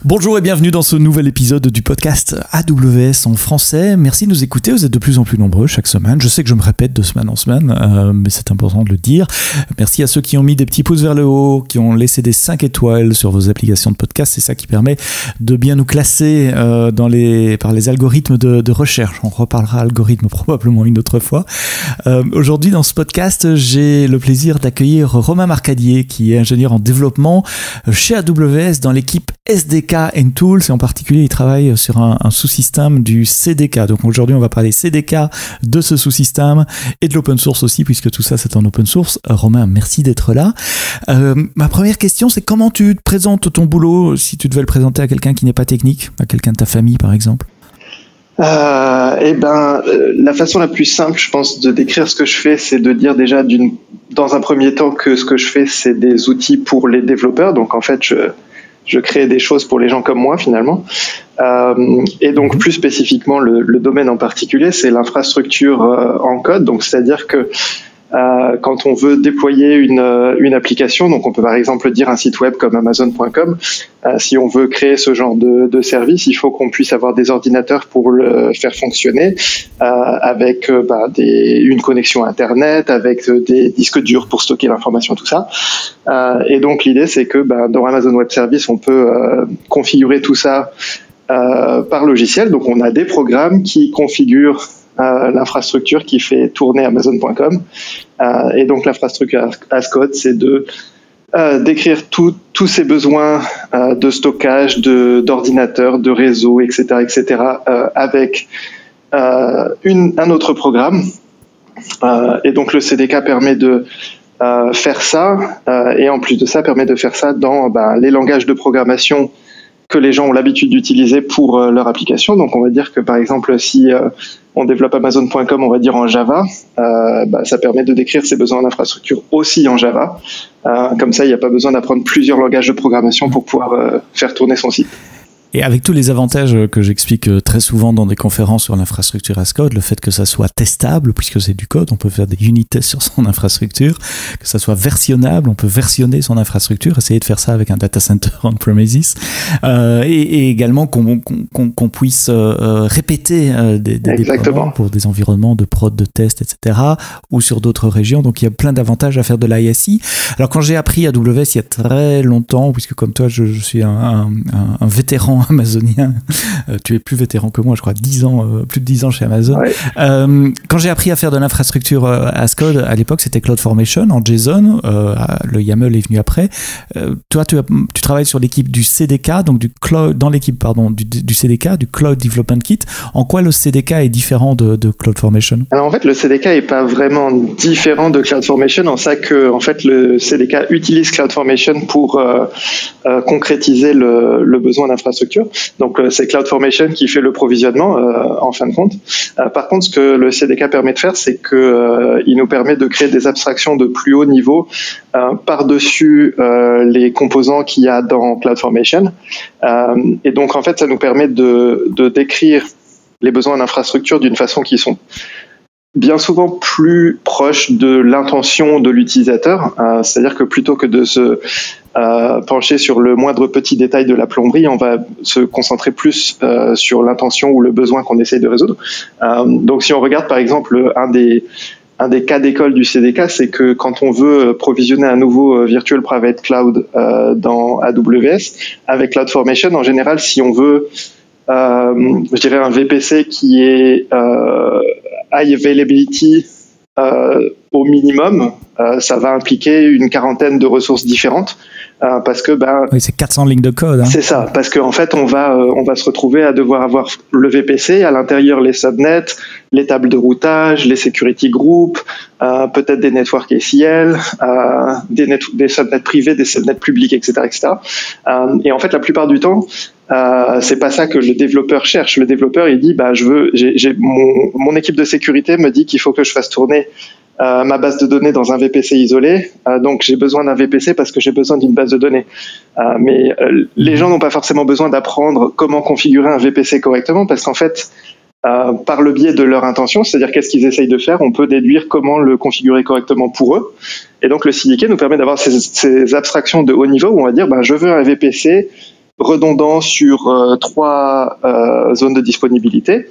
Bonjour et bienvenue dans ce nouvel épisode du podcast AWS en français. Merci de nous écouter, vous êtes de plus en plus nombreux chaque semaine. Je sais que je me répète de semaine en semaine, mais c'est important de le dire. Merci à ceux qui ont mis des petits pouces vers le haut, qui ont laissé des 5 étoiles sur vos applications de podcast. C'est ça qui permet de bien nous classer par les algorithmes de recherche. On reparlera algorithmes probablement une autre fois. Aujourd'hui dans ce podcast, j'ai le plaisir d'accueillir Romain Marcadier, qui est ingénieur en développement chez AWS dans l'équipe SDK and Tools, et en particulier il travaille sur un sous-système du CDK. Donc aujourd'hui on va parler CDK, de ce sous-système et de l'open source aussi, puisque tout ça c'est en open source. Romain, merci d'être là. Ma première question, c'est comment tu te présentes ton boulot, si tu devais le présenter à quelqu'un qui n'est pas technique, à quelqu'un de ta famille par exemple? La façon la plus simple, je pense, de décrire ce que je fais, c'est de dire déjà dans un premier temps que ce que je fais, c'est des outils pour les développeurs. Donc en fait, je crée des choses pour les gens comme moi finalement. Et donc plus spécifiquement, le domaine en particulier, c'est l'infrastructure en code. Donc c'est-à-dire que quand on veut déployer une application, donc on peut par exemple dire un site web comme Amazon.com, si on veut créer ce genre de service, il faut qu'on puisse avoir des ordinateurs pour le faire fonctionner, avec une connexion Internet, avec des disques durs pour stocker l'information, tout ça. Et donc l'idée, c'est que dans Amazon Web Service, on peut configurer tout ça par logiciel. Donc on a des programmes qui configurent l'infrastructure qui fait tourner Amazon.com. Et donc l'infrastructure as code, c'est de décrire tous ces besoins de stockage, d'ordinateurs, de réseau, etc., avec un autre programme. Et donc le CDK permet de faire ça, et en plus de ça, permet de faire ça dans les langages de programmation que les gens ont l'habitude d'utiliser pour leur application. Donc on va dire que par exemple, si on développe Amazon.com, on va dire en Java, ça permet de décrire ses besoins en infrastructure aussi en Java. Comme ça, il n'y a pas besoin d'apprendre plusieurs langages de programmation pour pouvoir faire tourner son site. Et avec tous les avantages que j'explique très souvent dans des conférences sur l'infrastructure as code, le fait que ça soit testable, puisque c'est du code, on peut faire des unit tests sur son infrastructure, que ça soit versionnable, on peut versionner son infrastructure, essayer de faire ça avec un data center on-premises, et également qu'on puisse répéter des déploiements pour des environnements de prod, de test, etc., ou sur d'autres régions. Donc il y a plein d'avantages à faire de l'ISI. Alors quand j'ai appris AWS il y a très longtemps, puisque comme toi je suis un vétéran amazonien, tu es plus vétéran que moi, je crois, 10 ans, plus de 10 ans chez Amazon. Ouais. Quand j'ai appris à faire de l'infrastructure as code, à l'époque, c'était CloudFormation en JSON, le YAML est venu après. Toi, tu travailles sur l'équipe du CDK, donc dans l'équipe, du CDK, du Cloud Development Kit. En quoi le CDK est différent de CloudFormation? Alors, en fait, le CDK est pas vraiment différent de CloudFormation, en ça que, en fait, le CDK utilise CloudFormation pour concrétiser le besoin d'infrastructure. Donc c'est CloudFormation qui fait le provisionnement en fin de compte. Par contre, ce que le CDK permet de faire, c'est que il nous permet de créer des abstractions de plus haut niveau par-dessus les composants qu'il y a dans CloudFormation. Et donc en fait, ça nous permet de décrire les besoins d'infrastructure d'une façon qui sont bien souvent plus proche de l'intention de l'utilisateur, c'est-à-dire que plutôt que de se pencher sur le moindre petit détail de la plomberie, on va se concentrer plus sur l'intention ou le besoin qu'on essaye de résoudre. Donc si on regarde par exemple un des cas d'école du CDK, c'est que quand on veut provisionner un nouveau Virtual Private Cloud dans AWS, avec CloudFormation, en général, si on veut je dirais un VPC qui est high availability au minimum, ça va impliquer une quarantaine de ressources différentes, parce que oui, c'est 400 lignes de code. C'est ça, parce qu'en fait on va se retrouver à devoir avoir le VPC, à l'intérieur les subnets, les tables de routage, les security groups, peut-être des networks ACL, des subnets privés, des subnets publics, etc. Et en fait la plupart du temps, c'est pas ça que le développeur cherche. Le développeur il dit mon équipe de sécurité me dit qu'il faut que je fasse tourner ma base de données dans un VPC isolé, donc j'ai besoin d'un VPC parce que j'ai besoin d'une base de données. Mais les gens n'ont pas forcément besoin d'apprendre comment configurer un VPC correctement, parce qu'en fait, par le biais de leur intention, c'est-à-dire qu'est-ce qu'ils essayent de faire, on peut déduire comment le configurer correctement pour eux. Et donc le CDK nous permet d'avoir ces abstractions de haut niveau où on va dire je veux un VPC redondant sur 3 zones de disponibilité,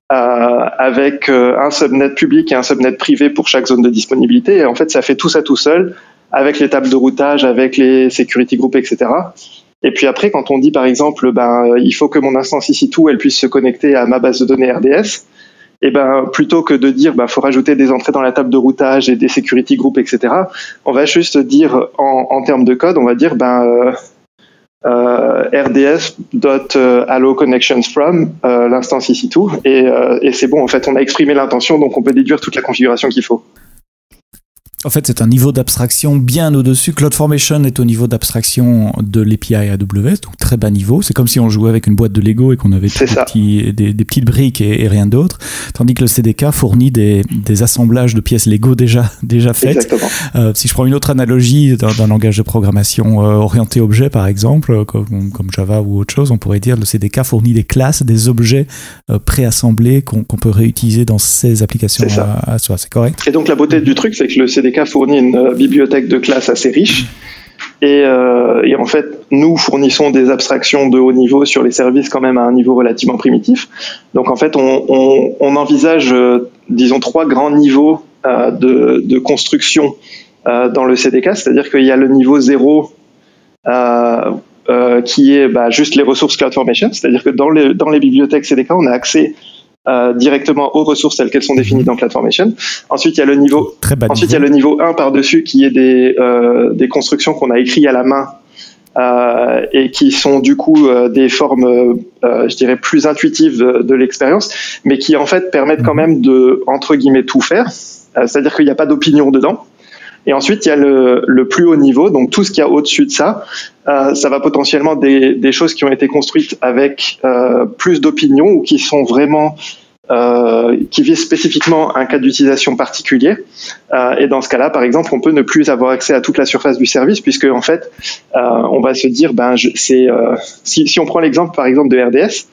avec un subnet public et un subnet privé pour chaque zone de disponibilité. Et en fait, ça fait tout ça tout seul, avec les tables de routage, avec les security groups, etc. Et puis après, quand on dit par exemple, il faut que mon instance EC2 elle puisse se connecter à ma base de données RDS, et plutôt que de dire faut rajouter des entrées dans la table de routage et des security groups, etc., on va juste dire en termes de code, on va dire rds.allow connections from l'instance EC2 et c'est bon, en fait on a exprimé l'intention, donc on peut déduire toute la configuration qu'il faut. En fait, c'est un niveau d'abstraction bien au-dessus. CloudFormation est au niveau d'abstraction de l'API AWS, donc très bas niveau. C'est comme si on jouait avec une boîte de Lego et qu'on avait des petites briques et rien d'autre. Tandis que le CDK fournit des assemblages de pièces Lego déjà faites. Exactement. Si je prends une autre analogie d'un langage de programmation orienté objet, par exemple, comme Java ou autre chose, on pourrait dire que le CDK fournit des classes, des objets préassemblés qu'on peut réutiliser dans ses applications à soi. C'est correct? Et donc la beauté du truc, c'est que le CDK fournit une bibliothèque de classes assez riche et en fait nous fournissons des abstractions de haut niveau sur les services quand même à un niveau relativement primitif. Donc en fait on envisage disons 3 grands niveaux de construction dans le CDK, c'est-à-dire qu'il y a le niveau 0 qui est juste les ressources CloudFormation, c'est-à-dire que dans les bibliothèques CDK on a accès directement aux ressources telles qu'elles sont définies dans CloudFormation. Ensuite, il y a le niveau 1 par-dessus qui est des constructions qu'on a écrites à la main et qui sont du coup des formes, je dirais, plus intuitives de l'expérience, mais qui en fait permettent quand même de, entre guillemets, tout faire. C'est-à-dire qu'il n'y a pas d'opinion dedans. Et ensuite, il y a le plus haut niveau, donc tout ce qu'il y a au-dessus de ça, ça va potentiellement des choses qui ont été construites avec plus d'opinion ou qui sont vraiment qui visent spécifiquement un cas d'utilisation particulier. Et dans ce cas-là, par exemple, on peut ne plus avoir accès à toute la surface du service puisque en fait, on va se dire, si on prend l'exemple par exemple de RDS,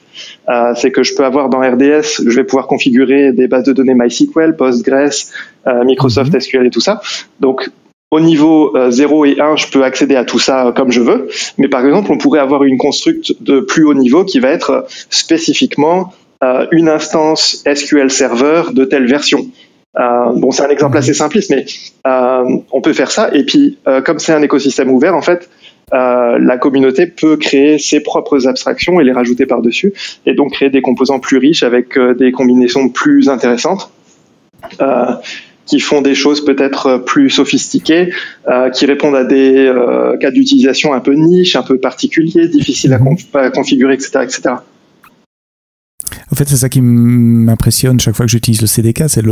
c'est que je peux avoir dans RDS, je vais pouvoir configurer des bases de données MySQL, Postgres, Microsoft SQL et tout ça. Donc, au niveau 0 et 1, je peux accéder à tout ça comme je veux. Mais par exemple, on pourrait avoir une construct de plus haut niveau qui va être spécifiquement une instance SQL Server de telle version. C'est un exemple assez simpliste, mais on peut faire ça. Et puis, comme c'est un écosystème ouvert, en fait, la communauté peut créer ses propres abstractions et les rajouter par-dessus, et donc créer des composants plus riches avec des combinaisons plus intéressantes, qui font des choses peut-être plus sophistiquées, qui répondent à des cas d'utilisation un peu niche, un peu particuliers, difficiles à configurer, etc., etc. En fait, c'est ça qui m'impressionne chaque fois que j'utilise le CDK, c'est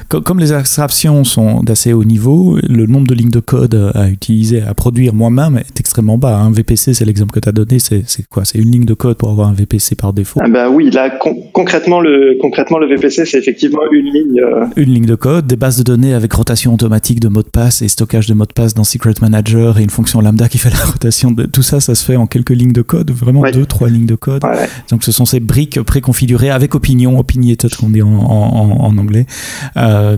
comme les abstractions sont d'assez haut niveau, le nombre de lignes de code à utiliser, à produire moi-même est extrêmement bas. Un VPC, c'est l'exemple que tu as donné, c'est quoi? C'est une ligne de code pour avoir un VPC par défaut? Oui, là, concrètement, le VPC, c'est effectivement une ligne. Une ligne de code, des bases de données avec rotation automatique de mots de passe et stockage de mots de passe dans Secret Manager et une fonction lambda qui fait la rotation de tout ça, ça se fait en quelques lignes de code, vraiment 2-3 lignes de code. Ouais. Donc ce sont ces briques préconfigurées avec opinionated qu'on dit en anglais,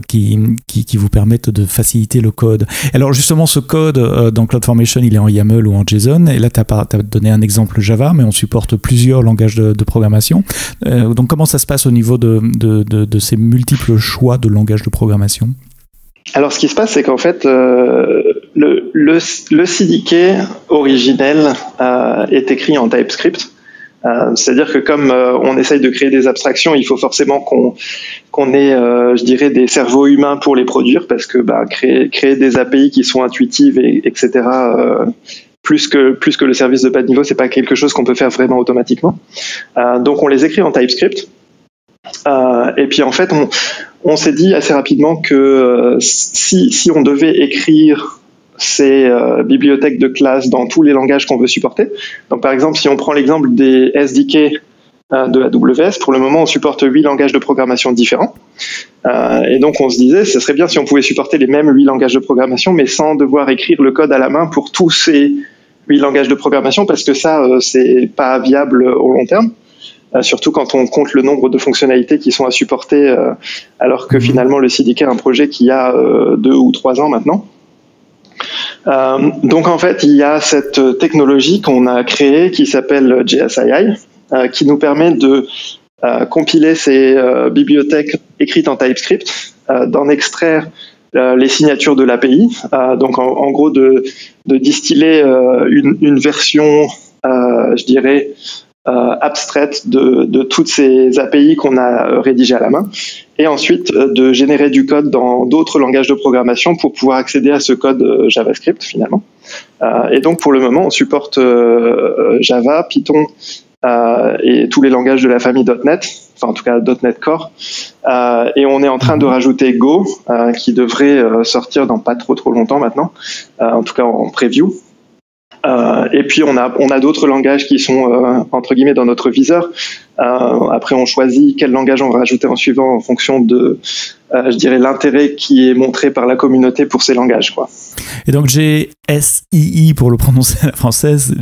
qui vous permettent de faciliter le code. Alors justement, ce code dans CloudFormation, il est en YAML ou en JSON, et là tu as donné un exemple Java, mais on supporte plusieurs langages de programmation. Donc comment ça se passe au niveau de ces multiples choix de langages de programmation? Alors ce qui se passe, c'est qu'en fait le CDK originel est écrit en TypeScript. C'est-à-dire que comme on essaye de créer des abstractions, il faut forcément qu'on ait, je dirais, des cerveaux humains pour les produire, parce que créer des API qui sont intuitives, etc., plus que le service de bas de niveau, c'est pas quelque chose qu'on peut faire vraiment automatiquement. Donc on les écrit en TypeScript. Et puis en fait, on s'est dit assez rapidement que si on devait écrire ces bibliothèques de classe dans tous les langages qu'on veut supporter. Donc par exemple, si on prend l'exemple des SDK de AWS, pour le moment on supporte 8 langages de programmation différents. Et donc on se disait, ce serait bien si on pouvait supporter les mêmes 8 langages de programmation, mais sans devoir écrire le code à la main pour tous ces 8 langages de programmation, parce que ça, c'est pas viable au long terme. Surtout quand on compte le nombre de fonctionnalités qui sont à supporter, alors que finalement le CDK est un projet qui a 2 ou 3 ans maintenant. Donc en fait, il y a cette technologie qu'on a créée qui s'appelle JSII, qui nous permet de compiler ces bibliothèques écrites en TypeScript, d'en extraire les signatures de l'API, donc en gros de distiller une version, je dirais, abstraite de toutes ces API qu'on a rédigées à la main, et ensuite de générer du code dans d'autres langages de programmation pour pouvoir accéder à ce code JavaScript finalement. Et donc pour le moment on supporte Java, Python et tous les langages de la famille .NET, enfin en tout cas .NET Core, et on est en train de rajouter Go qui devrait sortir dans pas trop longtemps maintenant, en tout cas en preview. Et puis on a d'autres langages qui sont entre guillemets dans notre viseur. Après on choisit quel langage on va rajouter en suivant en fonction de je dirais l'intérêt qui est montré par la communauté pour ces langages, quoi. Et donc JSII pour le prononcer à la française,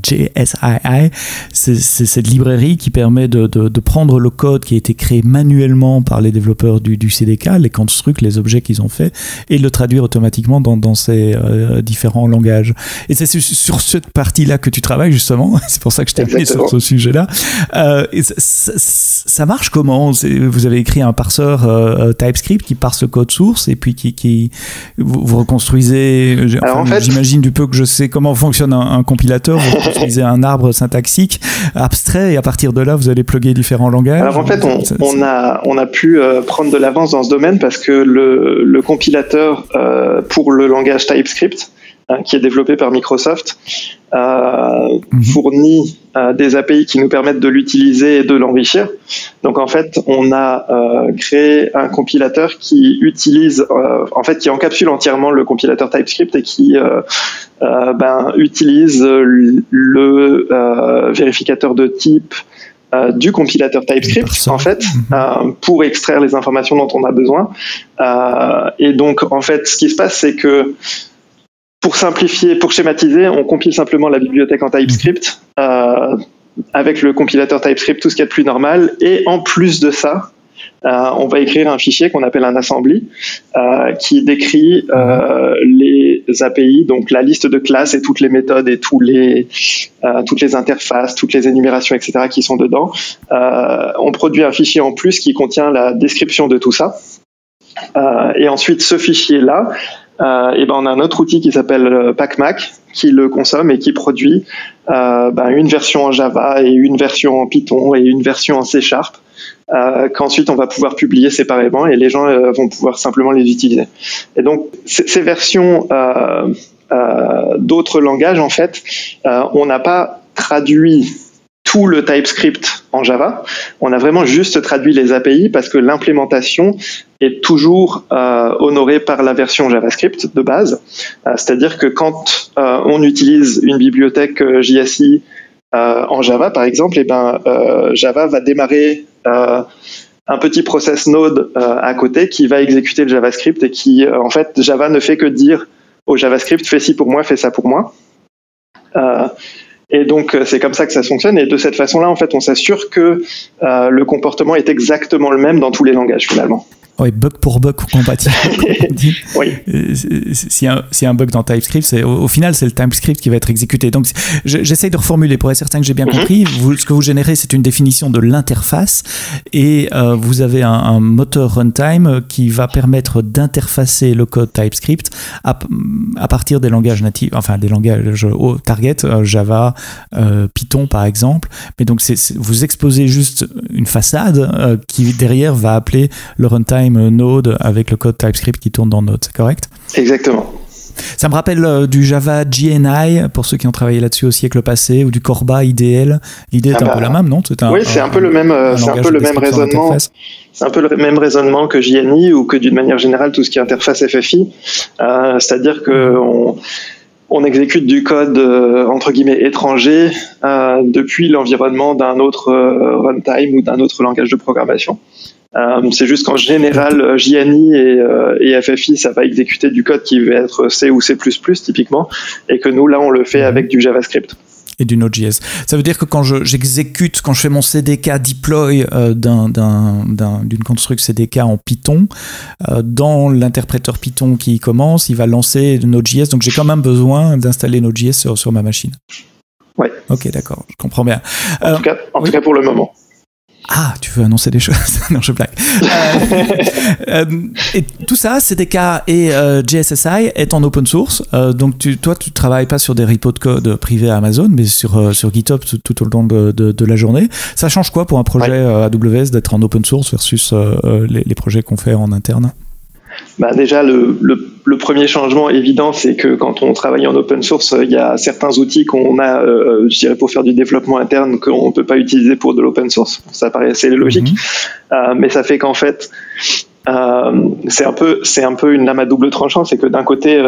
JSII, c'est cette librairie qui permet de prendre le code qui a été créé manuellement par les développeurs du CDK, les constructs, les objets qu'ils ont fait, et le traduire automatiquement dans ces différents langages. Et c'est sur cette partie-là que tu travailles justement, c'est pour ça que je t'ai appelé sur ce sujet-là. Et ça marche comment? Vous avez écrit un parseur TypeScript qui parse le code source et puis qui vous reconstruisez. Alors, en fait, j'imagine du peu que je sais comment fonctionne un compilateur. Vous construisez un arbre syntaxique abstrait et à partir de là, vous allez plugger différents langages. Alors en fait, on a pu prendre de l'avance dans ce domaine parce que le compilateur pour le langage TypeScript, qui est développé par Microsoft, fournit des API qui nous permettent de l'utiliser et de l'enrichir. Donc en fait, on a créé un compilateur qui utilise, en fait, qui encapsule entièrement le compilateur TypeScript et qui utilise le vérificateur de type du compilateur TypeScript en fait pour extraire les informations dont on a besoin. Et donc en fait, ce qui se passe, c'est que pour simplifier, pour schématiser, on compile simplement la bibliothèque en TypeScript avec le compilateur TypeScript, tout ce qu'il y a de plus normal. Et en plus de ça, on va écrire un fichier qu'on appelle un assembly qui décrit les API, donc la liste de classes et toutes les méthodes et toutes les interfaces, toutes les énumérations, etc. qui sont dedans. On produit un fichier en plus qui contient la description de tout ça. Et ensuite, ce fichier-là, on a un autre outil qui s'appelle PackMac qui le consomme et qui produit une version en Java et une version en Python et une version en C#, qu'ensuite on va pouvoir publier séparément et les gens vont pouvoir simplement les utiliser. Et donc ces versions d'autres langages, en fait, on n'a pas traduit tout le TypeScript en Java, on a vraiment juste traduit les API parce que l'implémentation est toujours honorée par la version JavaScript de base. C'est-à-dire que quand on utilise une bibliothèque JSI en Java, par exemple, Java va démarrer un petit process node à côté qui va exécuter le JavaScript et qui, en fait, Java ne fait que dire au JavaScript, fais ci pour moi, fais ça pour moi. Et donc, c'est comme ça que ça fonctionne. Et de cette façon-là, en fait, on s'assure que le comportement est exactement le même dans tous les langages, finalement. Oui, bug pour bug compatible. Oui. S'il y a un bug dans TypeScript, au final, c'est le TypeScript qui va être exécuté. Donc, j'essaie de reformuler pour être certain que j'ai bien compris. Ce que vous générez, c'est une définition de l'interface et vous avez un moteur runtime qui va permettre d'interfacer le code TypeScript à partir des langages natifs, enfin des langages target, Java, Python par exemple. Mais donc, vous exposez juste une façade qui derrière va appeler le runtime Node avec le code TypeScript qui tourne dans Node, c'est correct? Exactement. Ça me rappelle du Java JNI, pour ceux qui ont travaillé là-dessus au siècle passé, ou du Corba IDL. L'idée est un peu la même, non? Oui, c'est un peu le même raisonnement. C'est un peu le même raisonnement que JNI ou que d'une manière générale tout ce qui est interface FFI. C'est-à-dire que on exécute du code entre guillemets étranger depuis l'environnement d'un autre runtime ou d'un autre langage de programmation. C'est juste qu'en général, JNI et FFI, ça va exécuter du code qui va être C ou C++ typiquement, et que nous, là, on le fait avec du JavaScript. Et du Node.js. Ça veut dire que quand j'exécute, quand je fais mon CDK deploy d'une construct CDK en Python, dans l'interpréteur Python qui commence, il va lancer Node.js. Donc j'ai quand même besoin d'installer Node.js sur ma machine. Ouais. Ok, d'accord, je comprends bien. En tout cas pour le moment. Ah, tu veux annoncer des choses? Non, je blague. Et tout ça, CDK et JSSI est en open source. Donc, toi, tu travailles pas sur des repos de code privés à Amazon, mais sur GitHub tout au long de la journée. Ça change quoi pour un projet AWS d'être en open source versus les projets qu'on fait en interne? Déjà, le premier changement évident, c'est que quand on travaille en open source, il y a certains outils qu'on a, je dirais, pour faire du développement interne qu'on ne peut pas utiliser pour de l'open source. Ça paraît assez logique, mais ça fait qu'en fait, c'est un peu une lame à double tranchant. C'est que d'un côté,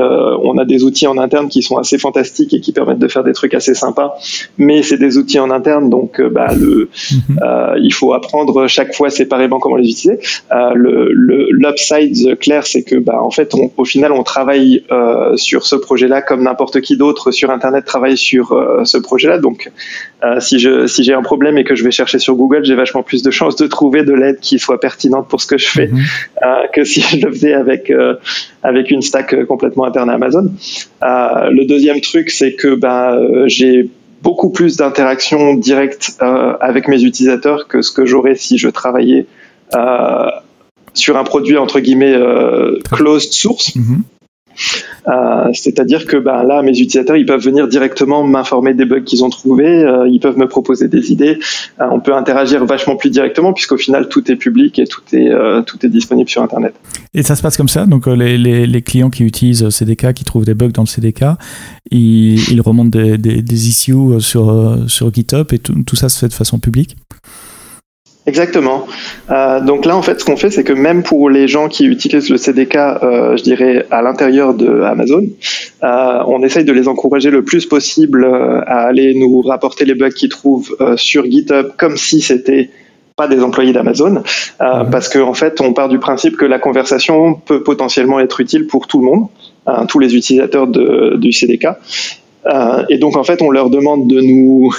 on a des outils en interne qui sont assez fantastiques et qui permettent de faire des trucs assez sympas, mais c'est des outils en interne, donc il faut apprendre chaque fois séparément comment les utiliser. L'upside clair, c'est que en fait, au final, on travaille sur ce projet-là comme n'importe qui d'autre sur Internet travaille sur ce projet-là. Donc, si j'ai un problème et que je vais chercher sur Google, j'ai vachement plus de chances de trouver de l'aide qui soit pertinente pour ce que je fais. Que si je le faisais avec une stack complètement interne à Amazon. Le deuxième truc, c'est que j'ai beaucoup plus d'interactions directes avec mes utilisateurs que ce que j'aurais si je travaillais sur un produit entre guillemets closed source. C'est-à-dire que là, mes utilisateurs, ils peuvent venir directement m'informer des bugs qu'ils ont trouvés, ils peuvent me proposer des idées, on peut interagir vachement plus directement puisqu'au final tout est public et tout est disponible sur Internet. Et ça se passe comme ça, donc les clients qui utilisent CDK, qui trouvent des bugs dans le CDK, ils remontent des issues sur GitHub et tout ça se fait de façon publique? Exactement. Donc là, en fait, ce qu'on fait, c'est que même pour les gens qui utilisent le CDK, je dirais, à l'intérieur de Amazon, on essaye de les encourager le plus possible à aller nous rapporter les bugs qu'ils trouvent sur GitHub comme si c'était pas des employés d'Amazon, parce qu'en fait, on part du principe que la conversation peut potentiellement être utile pour tout le monde, tous les utilisateurs du CDK. Et donc en fait on leur demande de nous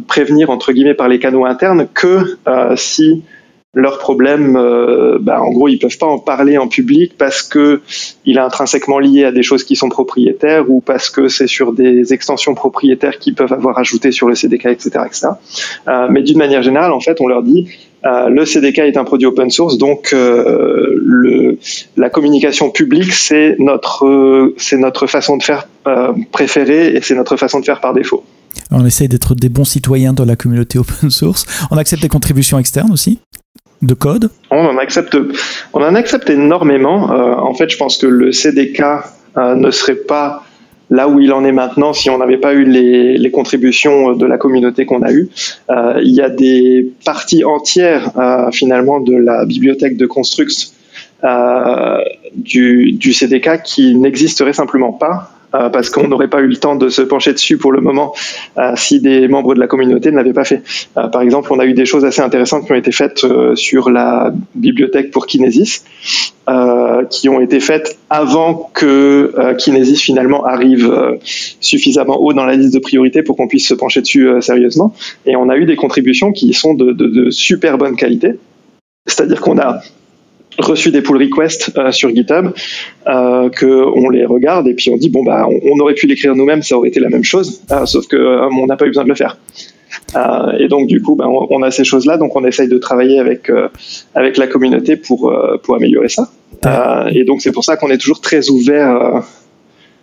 prévenir entre guillemets par les canaux internes que si leur problème, en gros ils peuvent pas en parler en public parce que il est intrinsèquement lié à des choses qui sont propriétaires ou parce que c'est sur des extensions propriétaires qu'ils peuvent avoir ajoutées sur le CDK, etc. Mais d'une manière générale, en fait on leur dit le CDK est un produit open source, donc la communication publique c'est notre façon de faire préférée et c'est notre façon de faire par défaut. On essaye d'être des bons citoyens dans la communauté open source. On accepte des contributions externes aussi, de code? On en accepte énormément. En fait, je pense que le CDK ne serait pas là où il en est maintenant si on n'avait pas eu les contributions de la communauté qu'on a eues. Il y a des parties entières finalement de la bibliothèque de Construct du CDK qui n'existeraient simplement pas parce qu'on n'aurait pas eu le temps de se pencher dessus pour le moment si des membres de la communauté ne l'avaient pas fait. Par exemple, on a eu des choses assez intéressantes qui ont été faites sur la bibliothèque pour Kinesis, qui ont été faites avant que Kinesis finalement arrive suffisamment haut dans la liste de priorité pour qu'on puisse se pencher dessus sérieusement. Et on a eu des contributions qui sont de super bonne qualité. C'est-à-dire qu'on a reçu des pull requests sur GitHub, qu'on les regarde et puis on dit on aurait pu l'écrire nous-mêmes, ça aurait été la même chose, sauf que on n'a pas eu besoin de le faire. Et donc du coup on a ces choses-là, donc on essaye de travailler avec la communauté pour améliorer ça. Et donc c'est pour ça qu'on est toujours très ouvert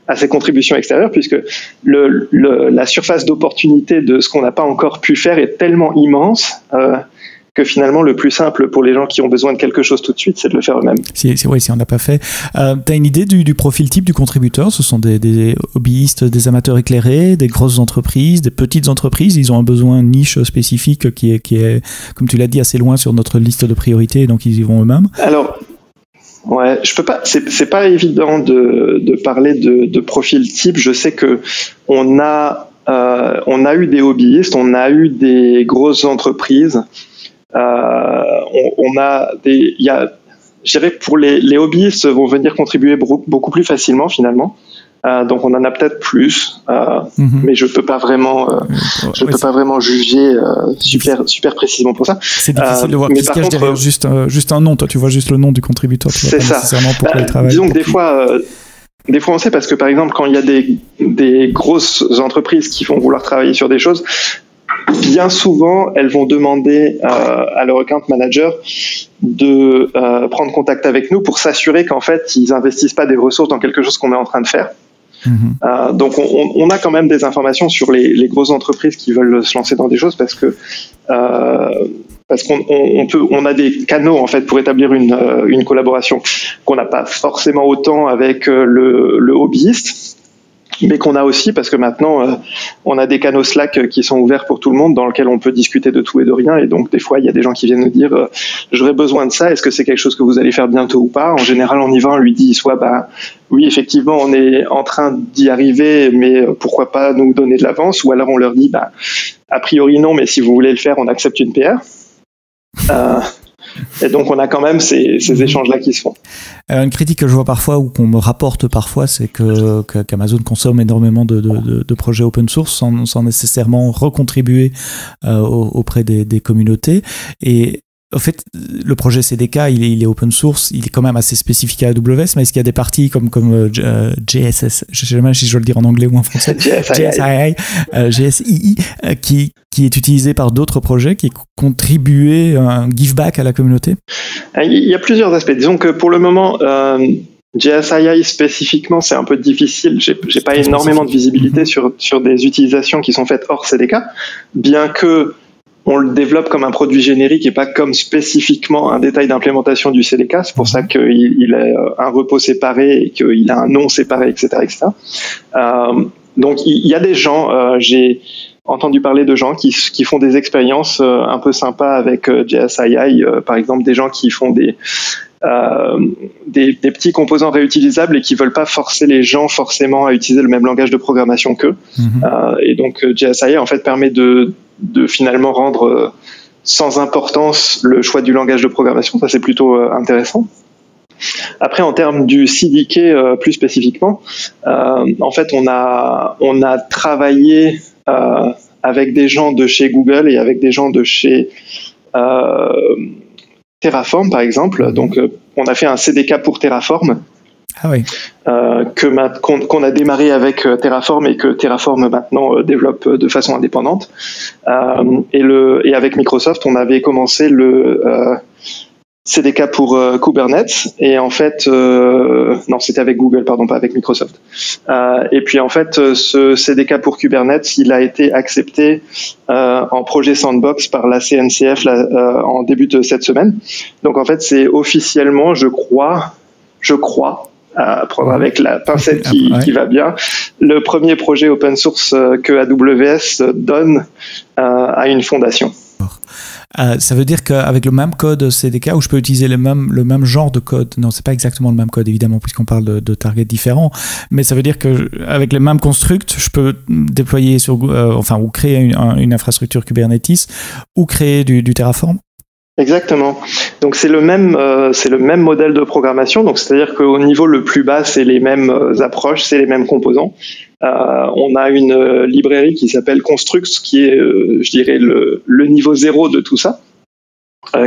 à ces contributions extérieures, puisque la surface d'opportunité de ce qu'on n'a pas encore pu faire est tellement immense que finalement le plus simple pour les gens qui ont besoin de quelque chose tout de suite, c'est de le faire eux-mêmes. Si on n'a pas fait. T'as une idée du profil type du contributeur? Ce sont des hobbyistes, des amateurs éclairés, des grosses entreprises, des petites entreprises? Ils ont un besoin niche spécifique qui est, comme tu l'as dit, assez loin sur notre liste de priorités, donc ils y vont eux-mêmes? Alors, ouais, je peux pas. C'est pas évident de parler de profil type. Je sais que on a eu des hobbyistes, on a eu des grosses entreprises. Je dirais que pour les hobbyistes vont venir contribuer beaucoup plus facilement finalement. Donc on en a peut-être plus, mais je peux pas vraiment, pas vraiment juger super précisément pour ça. C'est difficile de voir qui se cache derrière juste un nom. Toi, tu vois juste le nom du contributeur. C'est ça. Nécessairement pourquoi il travaille. Disons que des fois on sait parce que par exemple quand il y a des grosses entreprises qui vont vouloir travailler sur des choses, bien souvent elles vont demander à leur account manager de prendre contact avec nous pour s'assurer qu'en fait ils investissent pas des ressources dans quelque chose qu'on est en train de faire. Donc on a quand même des informations sur les grosses entreprises qui veulent se lancer dans des choses parce qu'on a des canaux en fait pour établir une collaboration qu'on n'a pas forcément autant avec le hobbyiste, mais qu'on a aussi parce que maintenant on a des canaux Slack qui sont ouverts pour tout le monde dans lesquels on peut discuter de tout et de rien, et donc des fois il y a des gens qui viennent nous dire j'aurais besoin de ça, est-ce que c'est quelque chose que vous allez faire bientôt ou pas. En général on y va, on lui dit soit oui effectivement on est en train d'y arriver mais pourquoi pas nous donner de l'avance, ou alors on leur dit a priori non mais si vous voulez le faire on accepte une PR. Et donc on a quand même ces échanges-là qui se font. Une critique que je vois parfois ou qu'on me rapporte parfois, c'est qu'Amazon consomme énormément de projets open source sans nécessairement recontribuer auprès des communautés. Et en fait, le projet CDK, il est open source, il est quand même assez spécifique à AWS, mais est-ce qu'il y a des parties comme JSS, je ne sais jamais si je dois le dire en anglais ou en français, GSII, qui est utilisé par d'autres projets, qui est contribué un give back à la communauté? Il y a plusieurs aspects. Disons que pour le moment, JSII spécifiquement, c'est un peu difficile. J'ai pas énormément de visibilité sur des utilisations qui sont faites hors CDK, bien que on le développe comme un produit générique et pas comme spécifiquement un détail d'implémentation du CDK. C'est pour ça qu'il a un repos séparé et qu'il a un nom séparé, etc., etc. Donc, il y a des gens, j'ai entendu parler de gens qui font des expériences un peu sympas avec JSII, par exemple des gens qui font des petits composants réutilisables et qui veulent pas forcer les gens forcément à utiliser le même langage de programmation qu'eux. Et donc JSII en fait permet de finalement rendre sans importance le choix du langage de programmation. Ça c'est plutôt intéressant. Après en termes du CDK plus spécifiquement, en fait on a travaillé avec des gens de chez Google et avec des gens de chez Terraform par exemple. Donc on a fait un CDK pour Terraform. Ah oui. Qu'on a démarré avec Terraform et que Terraform maintenant développe de façon indépendante. Et avec Microsoft, on avait commencé le CDK pour Kubernetes, et en fait non, c'était avec Google, pardon, pas avec Microsoft. Et puis en fait ce CDK pour Kubernetes, il a été accepté en projet sandbox par la CNCF en début de cette semaine. Donc en fait c'est officiellement, je crois à prendre avec la pincette qui va bien, le premier projet open source que AWS donne à une fondation. Ça veut dire qu'avec le même code CDK, où je peux utiliser le même genre de code, non, c'est pas exactement le même code évidemment puisqu'on parle de targets différents, mais ça veut dire qu'avec les mêmes constructs, je peux déployer ou créer une infrastructure Kubernetes ou créer du Terraform. Exactement. Donc c'est le même modèle de programmation. Donc c'est-à-dire qu'au niveau le plus bas, c'est les mêmes approches, c'est les mêmes composants. On a une librairie qui s'appelle Constructs, qui est, je dirais, le niveau 0 de tout ça,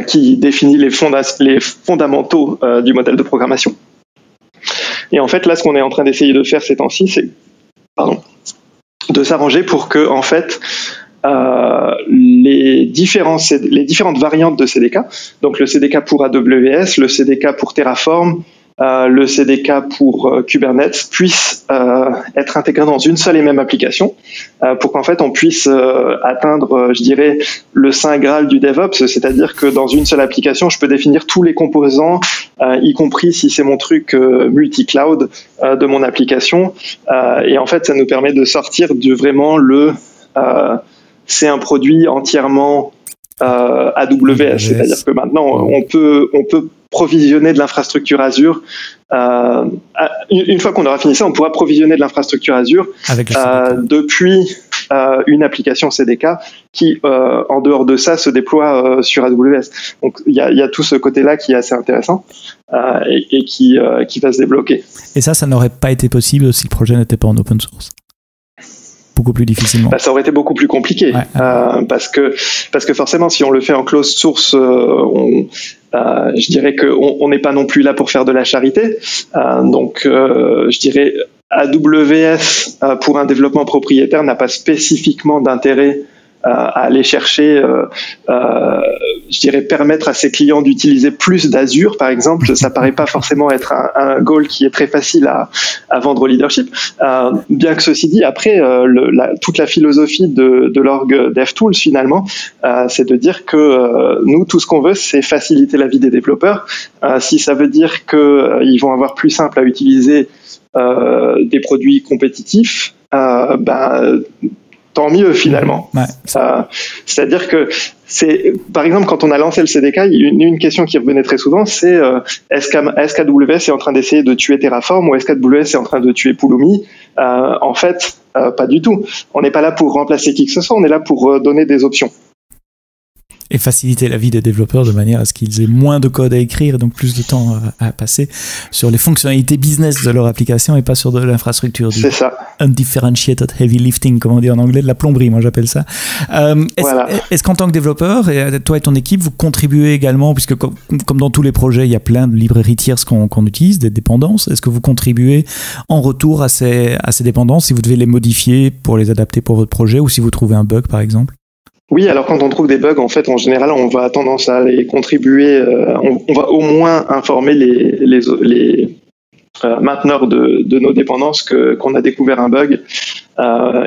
qui définit les fondamentaux du modèle de programmation. Et en fait, là, ce qu'on est en train d'essayer de faire ces temps-ci, c'est, de s'arranger pour que, en fait, les différentes variantes de CDK, donc le CDK pour AWS, le CDK pour Terraform, le CDK pour Kubernetes puissent être intégrés dans une seule et même application pour qu'en fait on puisse atteindre, je dirais, le saint graal du DevOps, c'est-à-dire que dans une seule application, je peux définir tous les composants, y compris si c'est mon truc multi-cloud de mon application. Et en fait, ça nous permet de sortir de vraiment c'est un produit entièrement AWS, c'est-à-dire que maintenant on peut provisionner de l'infrastructure Azure. Une fois qu'on aura fini ça, on pourra provisionner de l'infrastructure Azure depuis une application CDK qui, en dehors de ça, se déploie sur AWS. Donc il y a tout ce côté-là qui est assez intéressant et qui va se débloquer. Et ça n'aurait pas été possible si le projet n'était pas en open source. Beaucoup plus difficilement. Ça aurait été beaucoup plus compliqué, parce que forcément, si on le fait en closed source, je dirais qu'on n'est pas non plus là pour faire de la charité. Donc, je dirais AWS pour un développement propriétaire n'a pas spécifiquement d'intérêt à aller chercher, je dirais, permettre à ses clients d'utiliser plus d'Azure, par exemple. Ça paraît pas forcément être un goal qui est très facile à vendre au leadership. Bien que ceci dit, après, toute la philosophie de l'org DevTools, finalement, c'est de dire que nous, tout ce qu'on veut, c'est faciliter la vie des développeurs. Si ça veut dire qu'ils vont avoir plus simple à utiliser des produits compétitifs, tant mieux finalement. C'est-à-dire que par exemple, quand on a lancé le CDK, une question qui revenait très souvent, c'est est-ce qu'AWS est en train d'essayer de tuer Terraform ou est-ce qu'AWS est en train de tuer Pulumi? En fait, pas du tout. On n'est pas là pour remplacer qui que ce soit, on est là pour donner des options. Et faciliter la vie des développeurs de manière à ce qu'ils aient moins de code à écrire et donc plus de temps à passer sur les fonctionnalités business de leur application et pas sur de l'infrastructure. C'est ça. Undifferentiated heavy lifting, comme on dit en anglais, de la plomberie, moi j'appelle ça. Est-ce qu'en tant que développeur, et toi et ton équipe, vous contribuez également, puisque comme dans tous les projets, il y a plein de librairies tierces qu'on utilise, des dépendances, est-ce que vous contribuez en retour à ces dépendances, si vous devez les modifier pour les adapter pour votre projet ou si vous trouvez un bug par exemple? Oui, alors quand on trouve des bugs, en fait, en général, on va tendance à les contribuer. On va au moins informer les mainteneurs de nos dépendances qu'on a découvert un bug.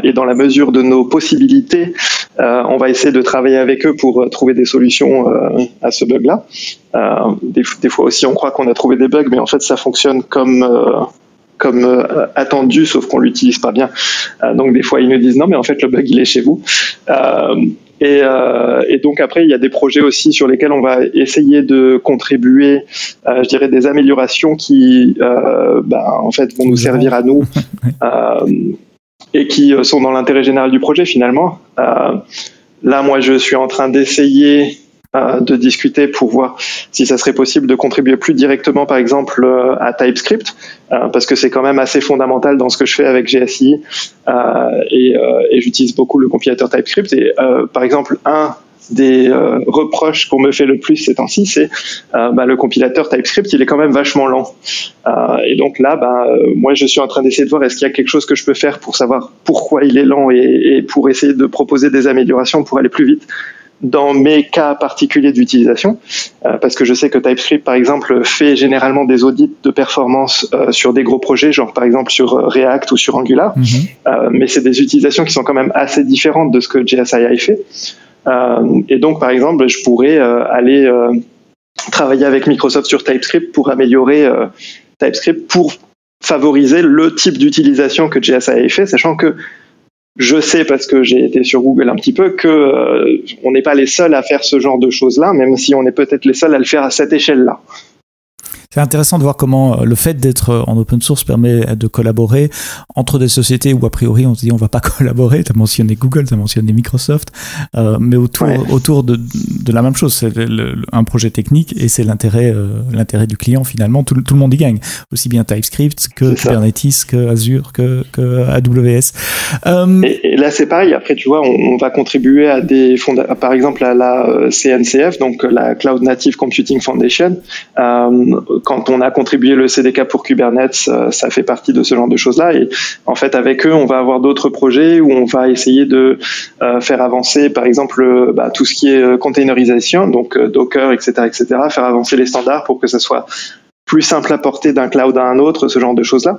Et dans la mesure de nos possibilités, on va essayer de travailler avec eux pour trouver des solutions à ce bug-là. Des fois aussi, on croit qu'on a trouvé des bugs, mais en fait, ça fonctionne comme attendu, sauf qu'on l'utilise pas bien. Donc des fois, ils nous disent non, mais en fait, le bug, il est chez vous. Et donc après, il y a des projets aussi sur lesquels on va essayer de contribuer, je dirais, des améliorations qui, en fait, vont nous servir à nous et qui sont dans l'intérêt général du projet finalement. Là, moi, je suis en train d'essayer de discuter pour voir si ça serait possible de contribuer plus directement, par exemple, à TypeScript, parce que c'est quand même assez fondamental dans ce que je fais avec GSI, et j'utilise beaucoup le compilateur TypeScript. Et par exemple, un des reproches qu'on me fait le plus ces temps-ci, c'est le compilateur TypeScript, il est quand même vachement lent. Et donc là, moi, je suis en train d'essayer de voir est-ce qu'il y a quelque chose que je peux faire pour savoir pourquoi il est lent et pour essayer de proposer des améliorations pour aller plus vite dans mes cas particuliers d'utilisation, parce que je sais que TypeScript, par exemple, fait généralement des audits de performance sur des gros projets, genre par exemple sur React ou sur Angular, mais c'est des utilisations qui sont quand même assez différentes de ce que JSII fait. Et donc, par exemple, je pourrais aller travailler avec Microsoft sur TypeScript pour améliorer TypeScript pour favoriser le type d'utilisation que JSII fait, sachant que je sais, parce que j'ai été sur Google un petit peu, que on n'est pas les seuls à faire ce genre de choses-là, même si on est peut-être les seuls à le faire à cette échelle-là. C'est intéressant de voir comment le fait d'être en open source permet de collaborer entre des sociétés où a priori on se dit on va pas collaborer. Tu as mentionné Google, tu as mentionné Microsoft, mais autour de la même chose. C'est un projet technique et c'est l'intérêt du client finalement. Tout le monde y gagne. Aussi bien TypeScript que Kubernetes, que Azure, que AWS. Et là c'est pareil. Après tu vois, on va contribuer à par exemple à la CNCF, donc la Cloud Native Computing Foundation. Quand on a contribué le CDK pour Kubernetes, ça fait partie de ce genre de choses-là. Et en fait, avec eux, on va avoir d'autres projets où on va essayer de faire avancer, par exemple, tout ce qui est containerisation, donc Docker, etc., faire avancer les standards pour que ça soit plus simple à porter d'un cloud à un autre, ce genre de choses-là.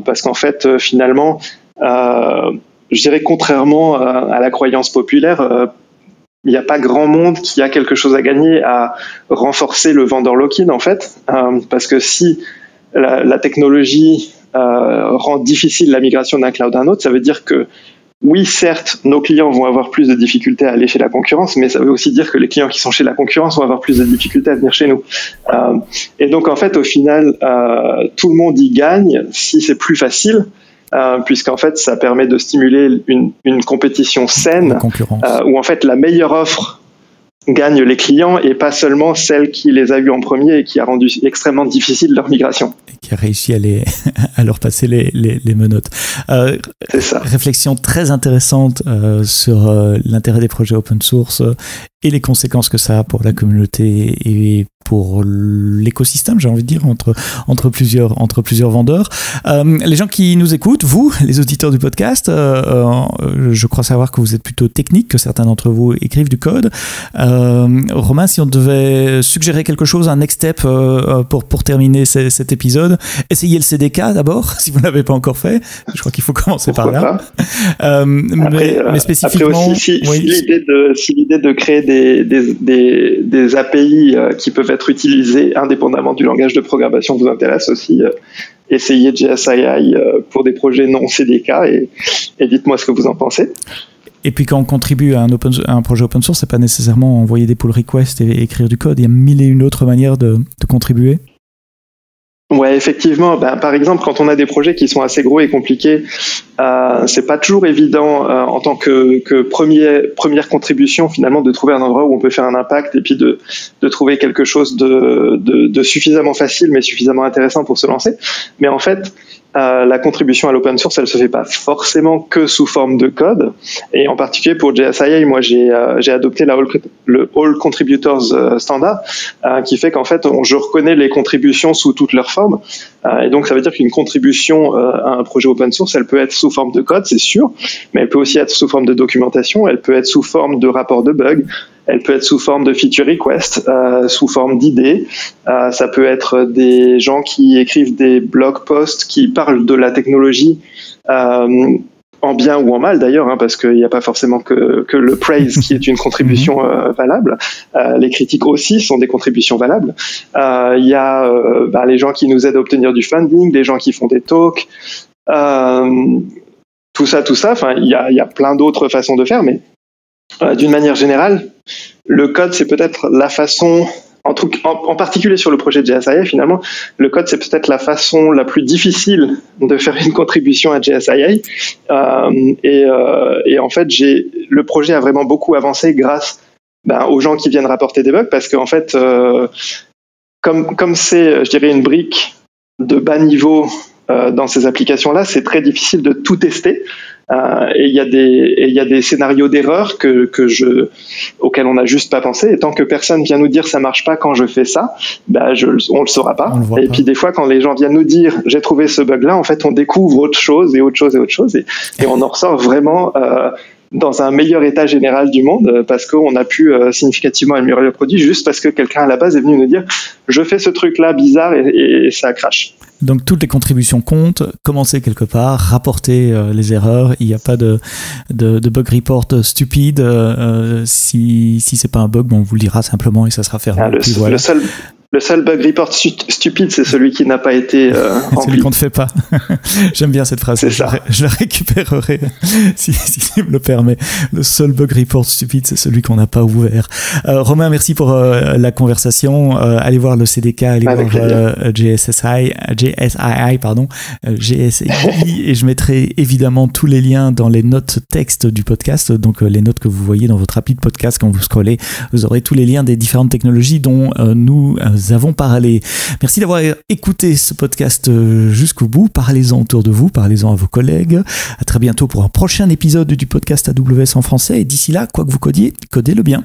Parce qu'en fait, finalement, je dirais contrairement à la croyance populaire, il n'y a pas grand monde qui a quelque chose à gagner à renforcer le vendor lock-in, en fait, parce que si la technologie rend difficile la migration d'un cloud à un autre, ça veut dire que, oui, certes, nos clients vont avoir plus de difficultés à aller chez la concurrence, mais ça veut aussi dire que les clients qui sont chez la concurrence vont avoir plus de difficultés à venir chez nous. Et donc, en fait, au final, tout le monde y gagne si c'est plus facile. puisqu'en fait, ça permet de stimuler une compétition saine, où en fait, la meilleure offre gagne les clients et pas seulement celle qui les a eus en premier et qui a rendu extrêmement difficile leur migration. Et qui a réussi à leur passer les menottes. C'est ça. Réflexion très intéressante sur l'intérêt des projets open source et les conséquences que ça a pour la communauté et pour l'écosystème, j'ai envie de dire, entre plusieurs vendeurs. Les gens qui nous écoutent, vous, les auditeurs du podcast, je crois savoir que vous êtes plutôt techniques, que certains d'entre vous écrivent du code. Romain, si on devait suggérer quelque chose, un next step pour terminer cet épisode, essayez le CDK d'abord, si vous ne l'avez pas encore fait. Je crois qu'il faut commencer par là. Mais spécifiquement... Après aussi, si l'idée de créer des API qui peuvent être utilisés indépendamment du langage de programmation vous intéresse aussi, essayez JSII pour des projets non CDK et dites-moi ce que vous en pensez. Et puis quand on contribue à un projet open source, c'est pas nécessairement envoyer des pull requests et écrire du code, il y a mille et une autres manières de contribuer. Ouais, effectivement. Par exemple, quand on a des projets qui sont assez gros et compliqués, c'est pas toujours évident en tant que première contribution finalement de trouver un endroit où on peut faire un impact et puis de trouver quelque chose de suffisamment facile mais suffisamment intéressant pour se lancer. Mais en fait, la contribution à l'open source, elle se fait pas forcément que sous forme de code. Et en particulier pour JSII, moi j'ai adopté le All Contributors standard, qui fait qu'en fait je reconnais les contributions sous toutes leurs formes. Et donc ça veut dire qu'une contribution à un projet open source, elle peut être sous forme de code, c'est sûr, mais elle peut aussi être sous forme de documentation, elle peut être sous forme de rapport de bugs, elle peut être sous forme de feature request, sous forme d'idées. Ça peut être des gens qui écrivent des blog posts qui parlent de la technologie, en bien ou en mal d'ailleurs, parce qu'il n'y a pas forcément que le praise qui est une contribution valable. Les critiques aussi sont des contributions valables. Il y a les gens qui nous aident à obtenir du funding, les gens qui font des talks, tout ça. Enfin, il y a plein d'autres façons de faire, mais d'une manière générale, le code, c'est peut-être la façon, en particulier sur le projet de JSII, finalement, le code, c'est peut-être la façon la plus difficile de faire une contribution à JSII. Et en fait, le projet a vraiment beaucoup avancé grâce aux gens qui viennent rapporter des bugs, parce qu'en fait, comme c'est, je dirais, une brique de bas niveau dans ces applications-là, c'est très difficile de tout tester. Et il y a des scénarios d'erreur auxquels on n'a juste pas pensé. Et tant que personne vient nous dire ça marche pas quand je fais ça, on le saura pas. Et puis des fois, quand les gens viennent nous dire j'ai trouvé ce bug-là, en fait, on découvre autre chose et on en ressort vraiment dans un meilleur état général du monde, parce qu'on a pu significativement améliorer le produit juste parce que quelqu'un à la base est venu nous dire je fais ce truc-là bizarre et ça crache. Donc toutes les contributions comptent, commencez quelque part, rapportez les erreurs, il n'y a pas de bug report stupide, si c'est pas un bug, on vous le dira simplement et ça sera fermé. Le seul bug report stupide, c'est celui qui n'a pas été rempli. Celui qu'on ne fait pas. J'aime bien cette phrase. Je la récupérerai si tu me le permets. Le seul bug report stupide, c'est celui qu'on n'a pas ouvert. Romain, merci pour la conversation. Allez voir le CDK, allez voir GSI, et je mettrai évidemment tous les liens dans les notes texte du podcast, donc les notes que vous voyez dans votre appli de podcast quand vous scrollez. Vous aurez tous les liens des différentes technologies dont nous avons parlé. Merci d'avoir écouté ce podcast jusqu'au bout. Parlez-en autour de vous, parlez-en à vos collègues. À très bientôt pour un prochain épisode du podcast AWS en français. Et d'ici là, quoi que vous codiez, codez-le bien.